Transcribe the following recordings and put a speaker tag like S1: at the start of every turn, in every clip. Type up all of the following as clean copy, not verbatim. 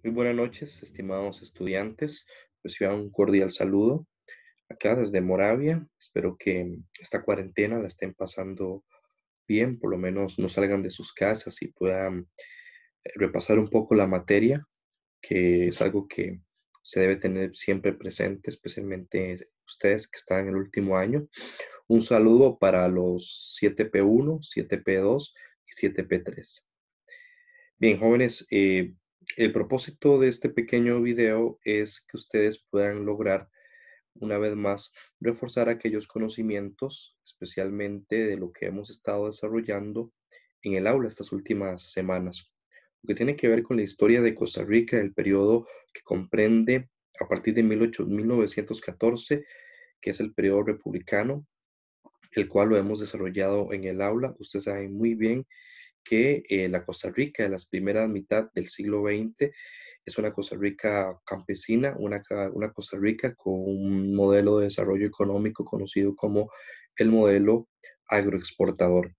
S1: Muy buenas noches, estimados estudiantes. Reciban un cordial saludo acá desde Moravia. Espero que esta cuarentena la estén pasando bien, por lo menos no salgan de sus casas y puedan repasar un poco la materia, que es algo que se debe tener siempre presente, especialmente ustedes que están en el último año. Un saludo para los 7P1, 7P2 y 7P3. Bien, jóvenes, el propósito de este pequeño video es que ustedes puedan lograr, una vez más, reforzar aquellos conocimientos, especialmente de lo que hemos estado desarrollando en el aula estas últimas semanas. Lo que tiene que ver con la historia de Costa Rica, el periodo que comprende a partir de 1914, que es el periodo republicano, el cual lo hemos desarrollado en el aula. Ustedes saben muy bien que la Costa Rica de las primeras mitad del siglo XX es una Costa Rica campesina, una Costa Rica con un modelo de desarrollo económico conocido como el modelo agroexportador.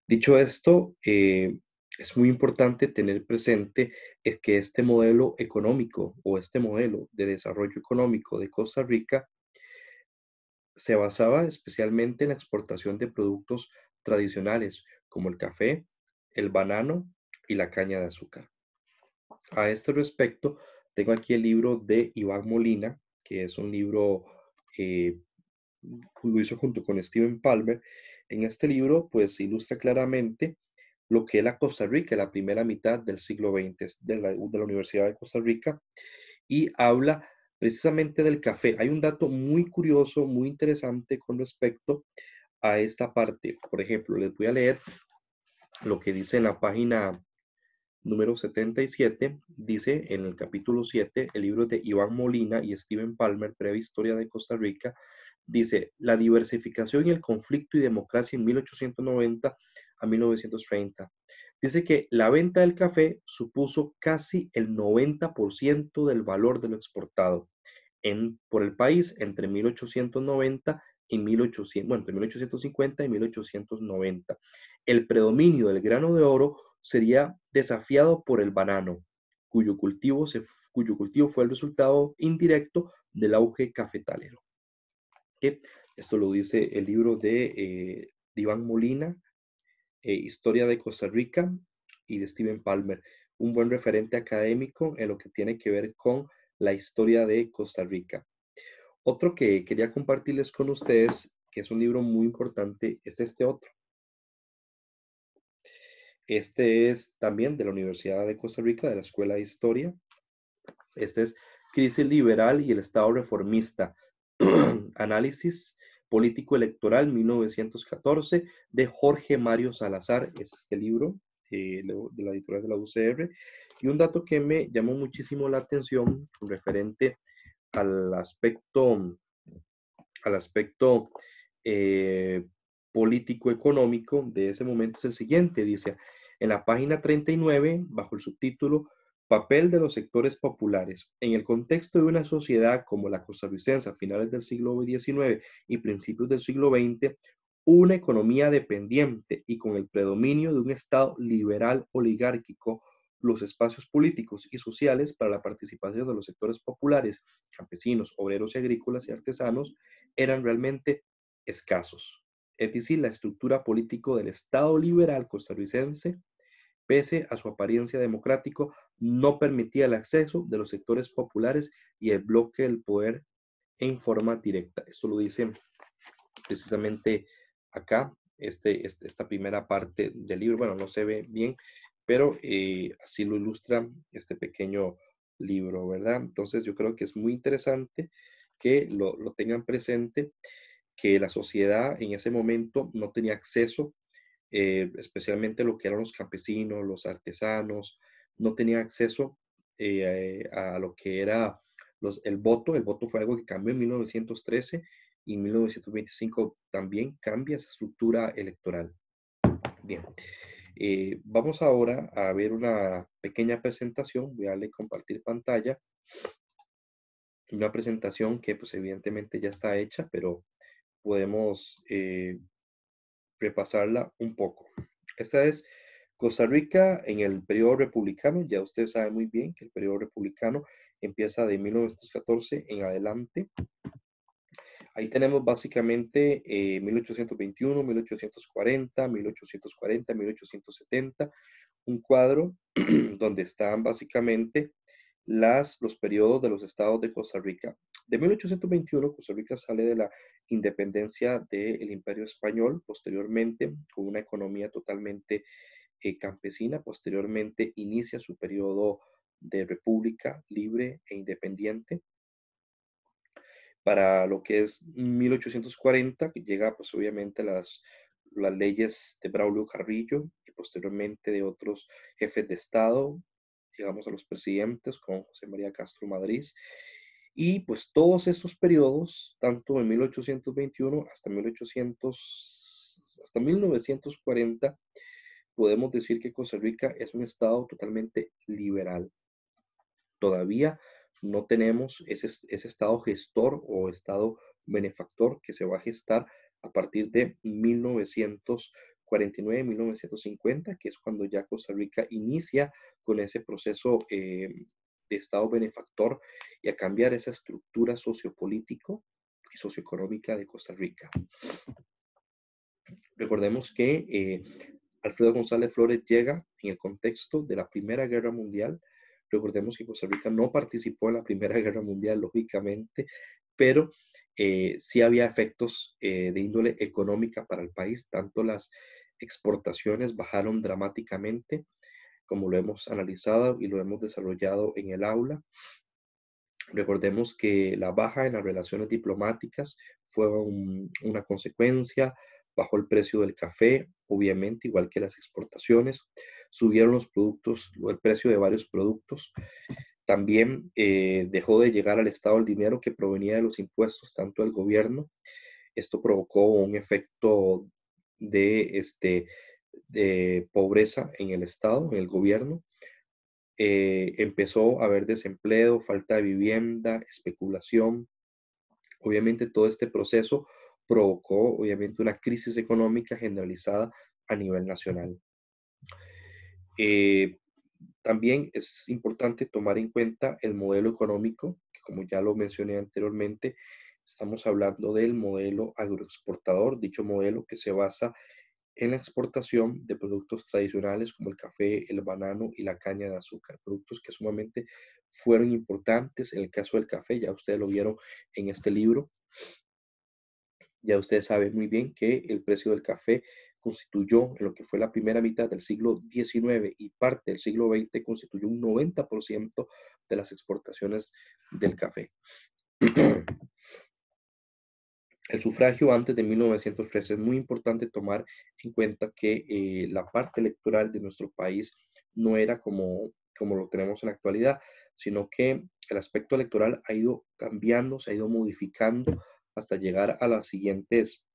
S1: Dicho esto, es muy importante tener presente es que este modelo económico o este modelo de desarrollo económico de Costa Rica se basaba especialmente en la exportación de productos tradicionales como el café, el banano y la caña de azúcar. A este respecto, tengo aquí el libro de Iván Molina, que es un libro eh, lo hizo junto con Steven Palmer. En este libro, pues ilustra claramente lo que es la Costa Rica, la primera mitad del siglo XX, es de la Universidad de Costa Rica, y habla precisamente del café. Hay un dato muy curioso, muy interesante con respecto a esta parte. Por ejemplo, les voy a leer lo que dice en la página número 77. Dice en el capítulo 7, el libro de Iván Molina y Steven Palmer, Breve Historia de Costa Rica, dice, la diversificación y el conflicto y democracia en 1890 a 1930. Dice que la venta del café supuso casi el 90% del valor de lo exportado por el país entre 1890 y 1800, bueno, entre 1850 y 1890. El predominio del grano de oro sería desafiado por el banano, cuyo cultivo fue el resultado indirecto del auge cafetalero. ¿Okay? Esto lo dice el libro de Iván Molina, Historia de Costa Rica, y de Steven Palmer, un buen referente académico en lo que tiene que ver con la historia de Costa Rica. Otro que quería compartirles con ustedes, que es un libro muy importante, es este otro. Este es también de la Universidad de Costa Rica, de la Escuela de Historia. Este es Crisis Liberal y el Estado Reformista, Análisis Político Electoral 1914, de Jorge Mario Salazar. Es este libro de la editorial de la UCR. Y un dato que me llamó muchísimo la atención referente al aspecto, al aspecto eh, político-económico de ese momento es el siguiente. Dice, en la página 39, bajo el subtítulo Papel de los sectores populares. En el contexto de una sociedad como la costarricense a finales del siglo XIX y principios del siglo XX, una economía dependiente y con el predominio de un Estado liberal oligárquico, los espacios políticos y sociales para la participación de los sectores populares, campesinos, obreros y agrícolas y artesanos eran realmente escasos. Es decir, la estructura política del Estado liberal costarricense, pese a su apariencia democrático, no permitía el acceso de los sectores populares y el bloque del poder en forma directa. Esto lo dice precisamente acá, esta primera parte del libro. Bueno, no se ve bien, pero así lo ilustra este pequeño libro, ¿verdad? Entonces yo creo que es muy interesante que lo tengan presente, que la sociedad en ese momento no tenía acceso, especialmente lo que eran los campesinos, los artesanos, no tenía acceso a lo que era el voto. El voto fue algo que cambió en 1913 y en 1925 también cambia esa estructura electoral. Bien, vamos ahora a ver una pequeña presentación. Voy a darle compartir pantalla. Una presentación que pues evidentemente ya está hecha, pero podemos repasarla un poco. Esta es Costa Rica en el periodo republicano, ya usted sabe muy bien que el periodo republicano empieza de 1914 en adelante. Ahí tenemos básicamente 1821, 1840, 1840, 1870, un cuadro donde están básicamente los periodos de los estados de Costa Rica. De 1821, Costa Rica sale de la independencia del Imperio Español, posteriormente con una economía totalmente campesina, posteriormente inicia su periodo de república libre e independiente para lo que es 1840, que llega pues obviamente las leyes de Braulio Carrillo y posteriormente de otros jefes de Estado, llegamos a los presidentes como José María Castro Madrid, y pues todos estos periodos, tanto en 1821 hasta 1940, podemos decir que Costa Rica es un estado totalmente liberal. Todavía no tenemos ese estado gestor o estado benefactor que se va a gestar a partir de 1949-1950, que es cuando ya Costa Rica inicia con ese proceso de estado benefactor y a cambiar esa estructura sociopolítico y socioeconómica de Costa Rica. Recordemos que Alfredo González Flores llega en el contexto de la Primera Guerra Mundial. Recordemos que Costa Rica no participó en la Primera Guerra Mundial, lógicamente, pero sí había efectos de índole económica para el país. Tanto las exportaciones bajaron dramáticamente, como lo hemos analizado y lo hemos desarrollado en el aula. Recordemos que la baja en las relaciones diplomáticas fue una consecuencia, bajó el precio del café, obviamente, igual que las exportaciones, subieron los productos, el precio de varios productos, también dejó de llegar al Estado el dinero que provenía de los impuestos, tanto del gobierno. Esto provocó un efecto de pobreza en el Estado, en el gobierno. Empezó a haber desempleo, falta de vivienda, especulación. Obviamente todo este proceso provocó obviamente una crisis económica generalizada a nivel nacional. Eh, También es importante tomar en cuenta el modelo económico, que como ya lo mencioné anteriormente, estamos hablando del modelo agroexportador, dicho modelo que se basa en la exportación de productos tradicionales como el café, el banano y la caña de azúcar, productos que sumamente fueron importantes. En el caso del café, ya ustedes lo vieron en este libro, ya ustedes saben muy bien que el precio del café constituyó en lo que fue la primera mitad del siglo XIX y parte del siglo XX, constituyó un 90% de las exportaciones del café. El sufragio antes de 1913 es muy importante tomar en cuenta que la parte electoral de nuestro país no era como lo tenemos en la actualidad, sino que el aspecto electoral ha ido cambiando, se ha ido modificando hasta llegar a las siguientes,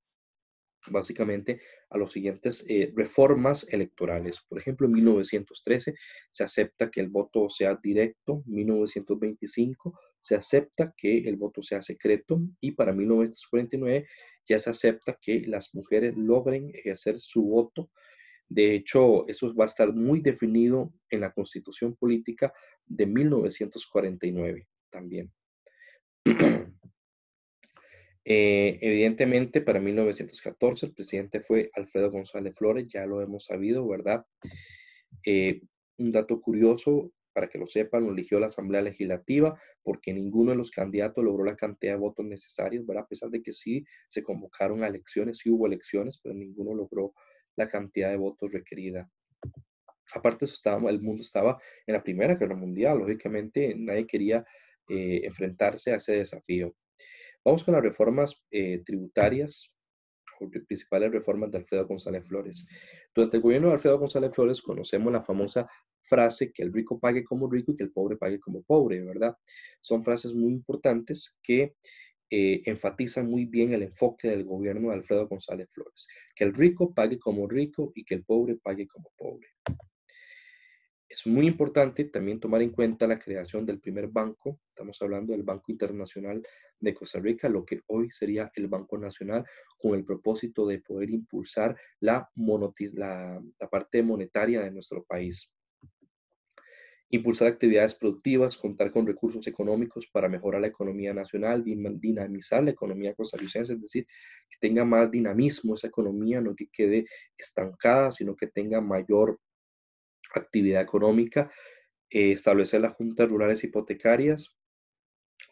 S1: básicamente a las siguientes reformas electorales. Por ejemplo, en 1913 se acepta que el voto sea directo, 1925 se acepta que el voto sea secreto y para 1949 ya se acepta que las mujeres logren ejercer su voto. De hecho, eso va a estar muy definido en la Constitución Política de 1949 también. Evidentemente, para 1914 el presidente fue Alfredo González Flores, ya lo hemos sabido, ¿verdad? Eh, un dato curioso, para que lo sepan, lo eligió la Asamblea Legislativa porque ninguno de los candidatos logró la cantidad de votos necesarios, ¿verdad? A pesar de que sí se convocaron a elecciones, sí hubo elecciones, pero ninguno logró la cantidad de votos requerida. Aparte, el mundo estaba en la Primera Guerra Mundial, lógicamente nadie quería enfrentarse a ese desafío. Vamos con las reformas tributarias, principales reformas de Alfredo González Flores. Durante el gobierno de Alfredo González Flores conocemos la famosa frase que el rico pague como rico y que el pobre pague como pobre, ¿verdad? Son frases muy importantes que enfatizan muy bien el enfoque del gobierno de Alfredo González Flores. Que el rico pague como rico y que el pobre pague como pobre. Es muy importante también tomar en cuenta la creación del primer banco. Estamos hablando del Banco Internacional de Costa Rica, lo que hoy sería el Banco Nacional, con el propósito de poder impulsar la parte monetaria de nuestro país. Impulsar actividades productivas, contar con recursos económicos para mejorar la economía nacional, dinamizar la economía costarricense, es decir, que tenga más dinamismo esa economía, no que quede estancada, sino que tenga mayor actividad económica, establecer las juntas rurales hipotecarias,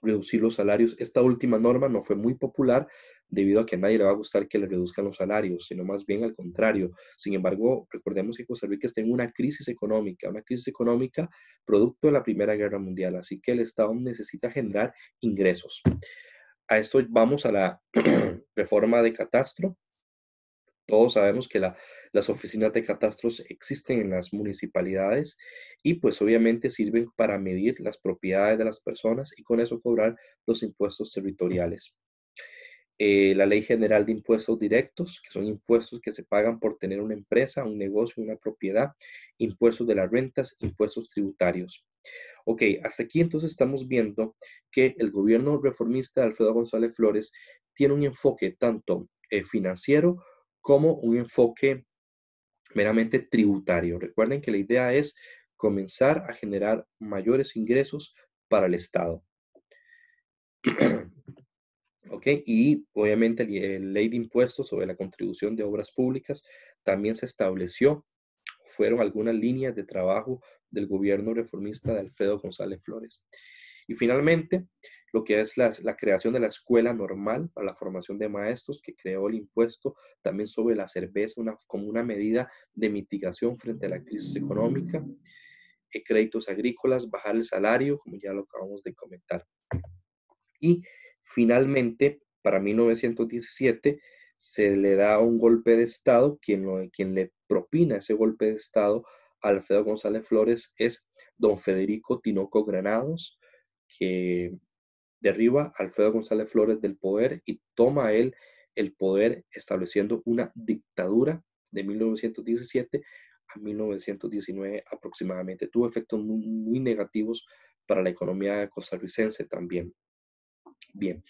S1: reducir los salarios. Esta última norma no fue muy popular debido a que a nadie le va a gustar que le reduzcan los salarios, sino más bien al contrario. Sin embargo, recordemos que Costa Rica está en una crisis económica producto de la Primera Guerra Mundial, así que el Estado necesita generar ingresos. A esto vamos a la reforma de catastro. Todos sabemos que las oficinas de catastros existen en las municipalidades y pues obviamente sirven para medir las propiedades de las personas y con eso cobrar los impuestos territoriales. La Ley General de Impuestos Directos, que son impuestos que se pagan por tener una empresa, un negocio, una propiedad, impuestos de las rentas, impuestos tributarios. Ok, hasta aquí entonces estamos viendo que el gobierno reformista de Alfredo González Flores tiene un enfoque tanto financiero como un enfoque meramente tributario. Recuerden que la idea es comenzar a generar mayores ingresos para el Estado. ¿Ok? Y obviamente la ley de impuestos sobre la contribución de obras públicas también se estableció. Fueron algunas líneas de trabajo del gobierno reformista de Alfredo González Flores. Y finalmente, lo que es la creación de la escuela normal para la formación de maestros, que creó el impuesto también sobre la cerveza como una medida de mitigación frente a la crisis económica, créditos agrícolas, bajar el salario, como ya lo acabamos de comentar. Y finalmente, para 1917, se le da un golpe de Estado. Quien le propina ese golpe de Estado a Alfredo González Flores es don Federico Tinoco Granados, que derriba a Alfredo González Flores del poder y toma él el poder estableciendo una dictadura de 1917 a 1919 aproximadamente. Tuvo efectos muy negativos para la economía costarricense también. Bien,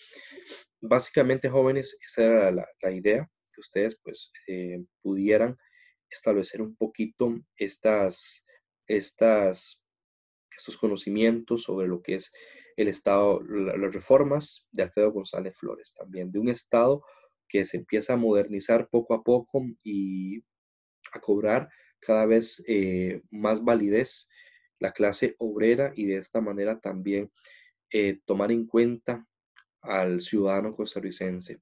S1: básicamente jóvenes, esa era la idea, que ustedes pues pudieran establecer un poquito estas, estos conocimientos sobre lo que es el Estado, las reformas de Alfredo González Flores también, de un Estado que se empieza a modernizar poco a poco y a cobrar cada vez más validez la clase obrera y de esta manera también tomar en cuenta al ciudadano costarricense.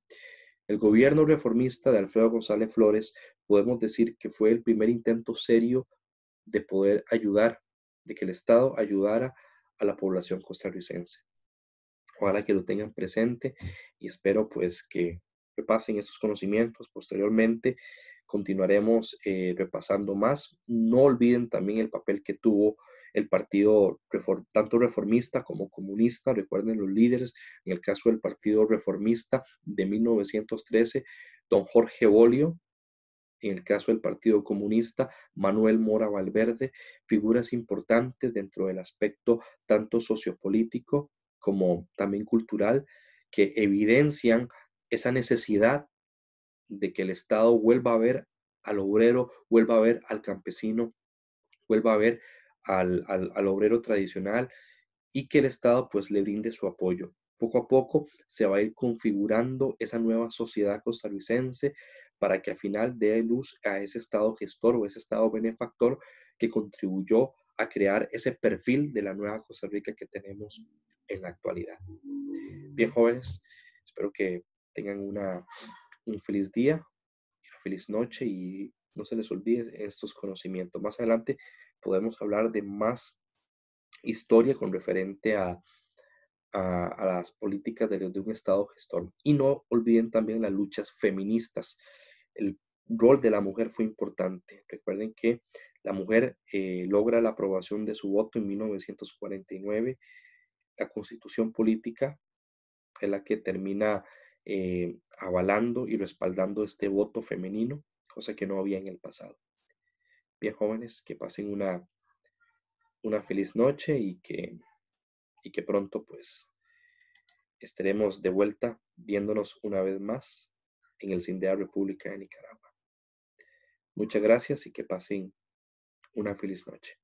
S1: El gobierno reformista de Alfredo González Flores podemos decir que fue el primer intento serio de poder ayudar, de que el Estado ayudara a la población costarricense. Ojalá que lo tengan presente y espero pues que repasen estos conocimientos. Posteriormente continuaremos repasando más. No olviden también el papel que tuvo el partido tanto reformista como comunista. Recuerden los líderes, en el caso del partido reformista de 1913, don Jorge Bolio. En el caso del Partido Comunista, Manuel Mora Valverde, figuras importantes dentro del aspecto tanto sociopolítico como también cultural, que evidencian esa necesidad de que el Estado vuelva a ver al obrero, vuelva a ver al campesino, vuelva a ver al obrero tradicional y que el Estado pues le brinde su apoyo. Poco a poco se va a ir configurando esa nueva sociedad costarricense para que al final dé luz a ese Estado gestor o ese Estado benefactor que contribuyó a crear ese perfil de la nueva Costa Rica que tenemos en la actualidad. Bien, jóvenes, espero que tengan un feliz día, una feliz noche y no se les olvide estos conocimientos. Más adelante podemos hablar de más historia con referente a las políticas de un Estado gestor. Y no olviden también las luchas feministas. El rol de la mujer fue importante. Recuerden que la mujer logra la aprobación de su voto en 1949. La constitución política es la que termina avalando y respaldando este voto femenino, cosa que no había en el pasado. Bien, jóvenes, que pasen una una feliz noche y que pronto pues estaremos de vuelta viéndonos una vez más en el CINDEA República de Nicaragua. Muchas gracias y que pasen una feliz noche.